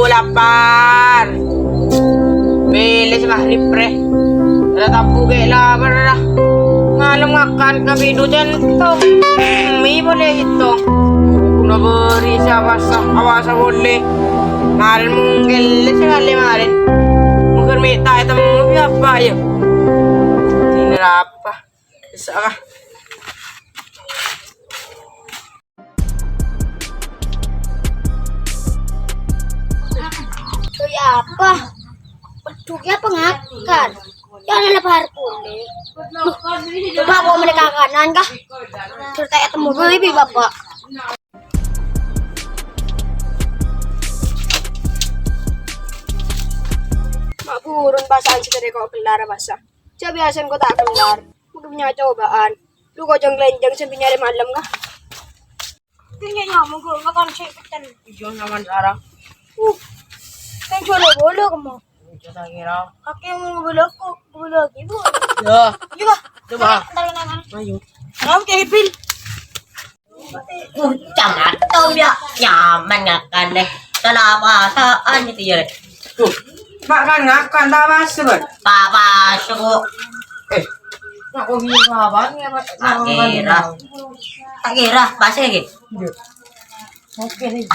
lapar. Bilis mahlip pre. Ada tapu kayak lapar dah. Malam makan kami duduk itu. Mie boleh itu. Udah beri siapa awas boleh. Marin mungkin sekali marin. Mungkin minta itu mau apa ya? Ini apa? Bisa kah? Apa? Peduknya pengakan. Ya ada lebar kulit. Coba aku mereka kanan kah? Cerita ketemu baby bapak. Mak burun basaan sekali kau kelar basah. Coba biasan kau tak kelar. Udah punya cobaan. Lu kau jeng lenjang sampai nyari malam kah? Tinggal nyamuk gue makan cepetan. Hijau nyaman sekarang. Kan coba boleh kamu. Kita kira. Kakek mau boleh aku, boleh lagi bu. Ya. Juga. Coba. Ayo. Kamu kayak pil. Chẳng đâu nhá nhà mình ngạcกันđây ta là bà ta ăn như thế này Tuh. Pak kan ngakan tak masuk. bà suku Nak kau bilang apa? tak kira bahasa lagi Oke nih.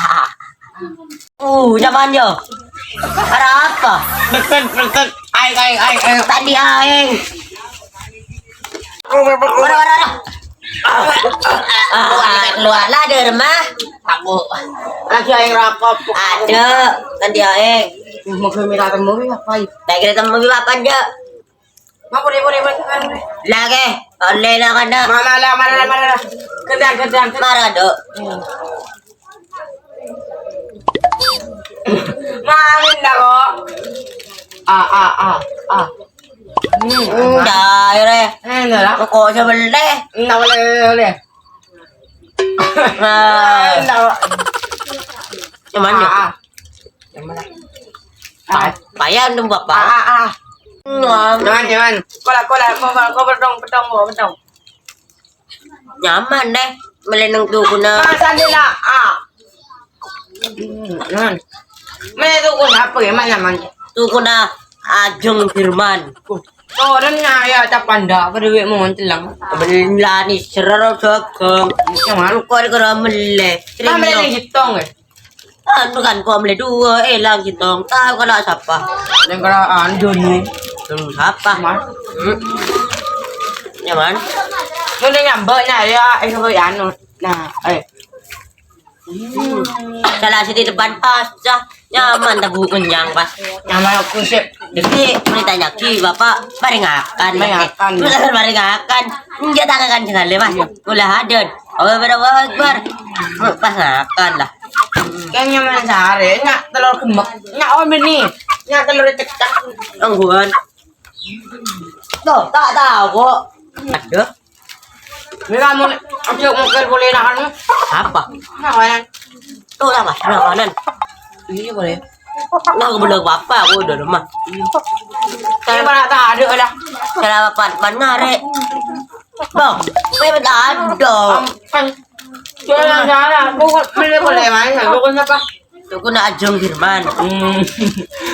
zaman yo ada apa Beten. Aing. tadi aing Oh, ada luar lah ada rumah aku lagi aing rapop. ada tadi aing Mau ke minta temu apa? tak kira temen apa aja Mau boleh. lagi oleh lah kada Mana. Kedang. marah dok Mamin dah kok. dah re Enggak lah. kok sebelah Enggak boleh. Enggak. cuman yo Yang mana? payah dong bapak Jangan. Kau berdong. nyaman deh melenung tuh kuna Masa dia lah. Jangan. Mana tu kau apa ya mana? tuh kuna Ajeng Firman Oh, dan ya tak panda pada duit mau telang. belani seraro dagang Yang mana? kau ada mele Mana yang hitong eh? anu kan kau mele dua lang gitu tahu kalau siapa Yang kalau anjur ni. apa nyaman Nó đang nyambek ya, sampai anu. Nah, salah di depan pas nyaman tabu kenyang pas Nyampe aku sih. jadi menitanya ki bapak baringakan Baringakan. baringakan dia tangan sekali mas mulai hadir oh berapa pas ngakan lah Kayaknya mana sehari, nyak telur gemek, nyak om ini, nyak telur cekak. Angguan tuh tak tahu kok ada Ini kamu ambil mobil boleh nakan? apa Nakanan. tuh apa makanan Iya boleh. nah kebelah bapak aku udah rumah Kayak mana tak ada lah. cara bapak mana rek bang memang tak ada Kan, jangan salah. Bukan boleh main, bukan apa? tuh kuna Ajeng Firman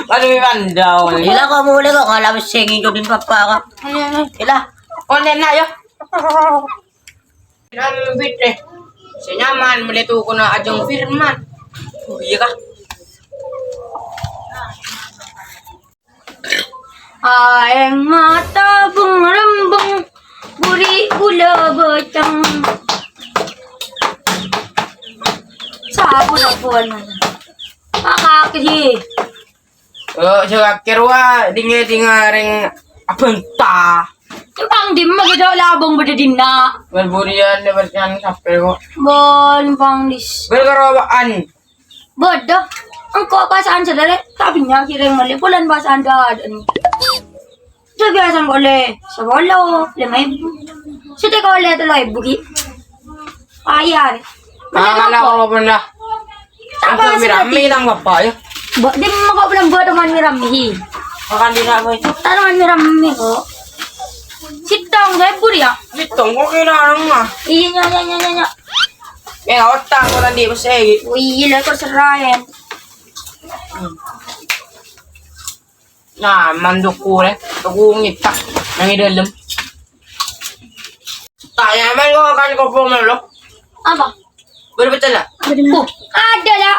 Aduh, pandau. gila kamu boleh kok ngalah sengin jodin bapak kak gila Online na yo. Nambit eh. Senyaman melihat ko na Ajeng Firman. Oh, iya kah? Aeng mata bungrembung buri gula becang. Sabun ako na. Makakidi. Sa kirwa dinga ring abenta. Pang di magida labong bada din na. Berburian lebarkan sampai ko. Bon pang dis. Berkarabaan. Bodoh. Ang ko pasaan sa dali. Sabi niya kireng mali. Bulan pasaan daan. So biasan ko le. Sa walo. Limay. So te ko le talay bugi. Ayar. Akala ko pa na. Ang Tama mirami lang babae. Di mo makabulang bodo man mirami. Makan di na boy. Tanongan mirami ko. Sit down, guys, buri ya. Bitong ko kailangan nga. Iya, nya. Kaya otak ko lang di pa sa Wih, lekor serayan. Nah, mandok ko le. Tugungit ka. Nangidalam. Tanya man ko kan ko po malo. Apa? Betul lah. Oh, ada lah.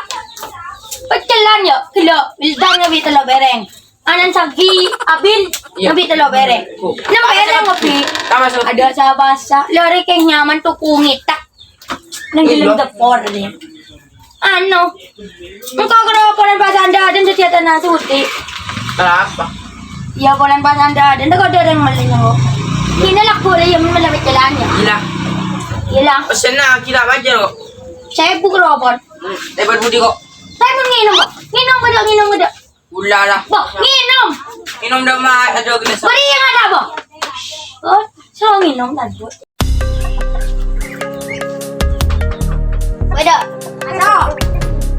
Betul lah ya. Kilo, bildang nabi talo bereng. Anan sagi abil Iya. nabi talo bereng. Oh. Nama bereng ngopi. Tama sa Ada sa basa. Lori kay nyaman tukungit tak. Nang Iya. gilang dapor niya. Ano? Magkakaroon po ng basa anda din sa tiyata na suti. Apa? Iya po ng basa anda din. Nagkakaroon mali niya ko. Hinalak po rin yung malamit kailangan niya. Gila. Iya lang. O siya na, kita ba dyan ko? Siya yung bukropon. Dapat budi ko. Tayo mo nginom mo. Nginom mo daw, nginom mo daw. Wala na. Bo, nginom! Inom na ma-adog na sa... Bari yang ada bo. Oh, so nginom na bo. Wala. Ano?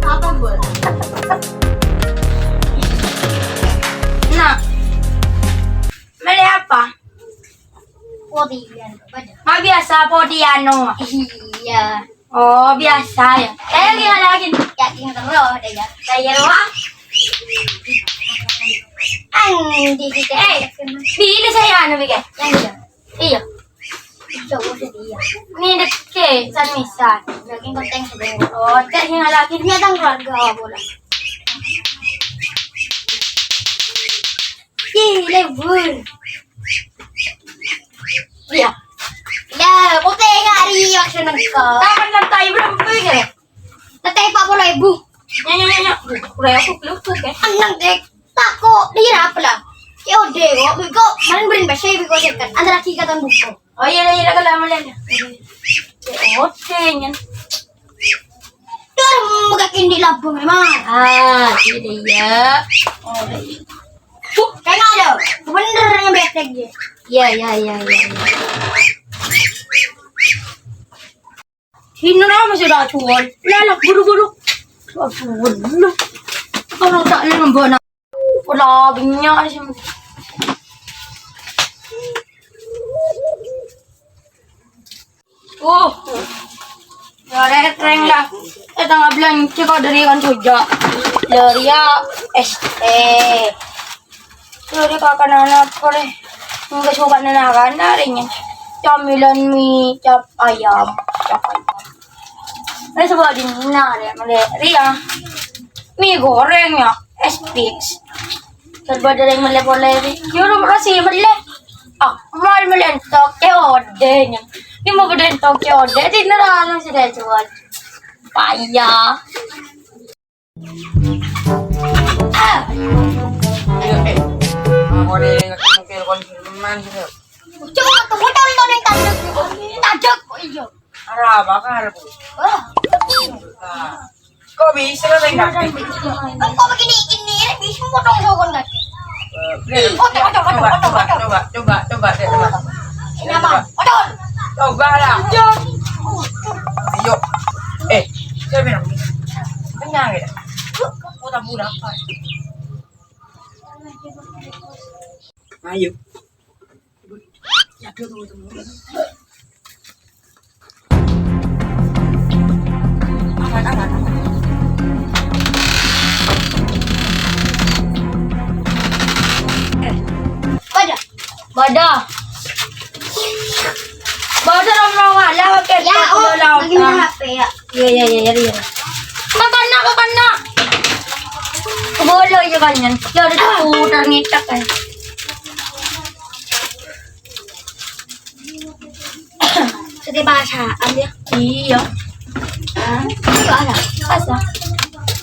Apa bo? Na. Mali apa? Podian. Biasa podiano. Iya. Oh, biasa ya. Kaya lagi. Yakin terus deh ya. Kaya wah. Andi kita. Bili saya ano bigay? Yang itu. Iyo. Coba dia. Ni ke san misan. Yakin konten sedang. Oh, kaya nga lagi. Dia tang keluarga bola. Gile bur. Iya. Ya, kote ngari action ko. Taman lang tayo berapa bigay? Natay pa bola ibu. Nya. Udah aku kelutuk eh. Anang dek. Tako, dia apa lah? Yo deh, bigo, man berin bashay bigo sekat. Andra kikatan buko. Oh iya kalau lama lang. Oke nyan. Dur magakin di labong memang. Ah, ini dia. Oh, Kayak ada. Bener yang betek dia. iya. Sino na masih racuan? Lalak buru-buru. Aduh. Kalau tak lang ba na. Wala binya kasi. Oh. Yare keren lah. Ito nga blanche ko dari kan suja. Loria Lori kakananap ko rin. Yung kasukan na nakana rin yan. Camilan mi cap ayam. Ay sa din na rin. Ria. Mi goreng ya. Espix. Kalba daling mali-mali. Yun kasi mali. Mal malentok ke ode niya. Di mo ba din to ke ode? Di naralang si Dejuan. Paya. Ako rin ang konfirman siya. Coba tuh botol tuh yang tajak kok iyo. Araba ka, harap. Kok bisa na rin kaki? Ang kok begini bisa potong sokon kaki. Coba. Ini apa? Potol. Coba lah. Ayo. Saya bilang. Kenyang ya? Putar-putar apa? Ayo. Bada. Bada rawa lawa ke. Ya, lagi main HP ya. Iya. Kakana. Bolo yung ganyan. Lari putar ngitak eh. Sedih bahasa ambil. Iya. Itu ada. Asa.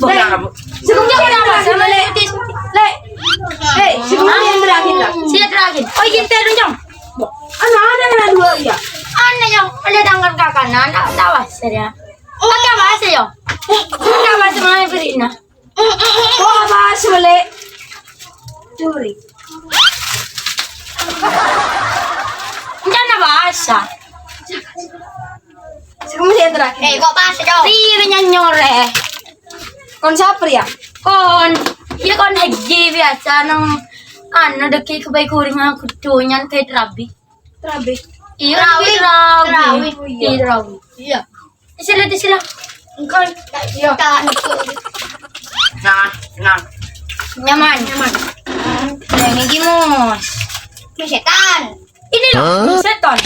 Bukan kamu. Sebelumnya kenapa? Sama Letis. Sebelumnya yang terakhir lah. Sila terakhir. Oh, iya, terus ada na dua ya. Ano yung malitangan ka kanan? Tawas ya. Nagkabas sa'yo. Nagkabas mga ibrina. Kabas mali. Turi. Diyan na basa. Siguro siya terakhir. Kok bahasa dong? Tiri niya nyore. Kon siapa ya? Kon. Iya kon haji biasa ng ano daki kabay kuring ang kutunyan kay Trabi. Terabi. Iya, Trawi. Trawi. Iya. Sila. Engkau iya. Tak Nah. Nyaman. Yang ini gimos. May setan. Ini loh, seton.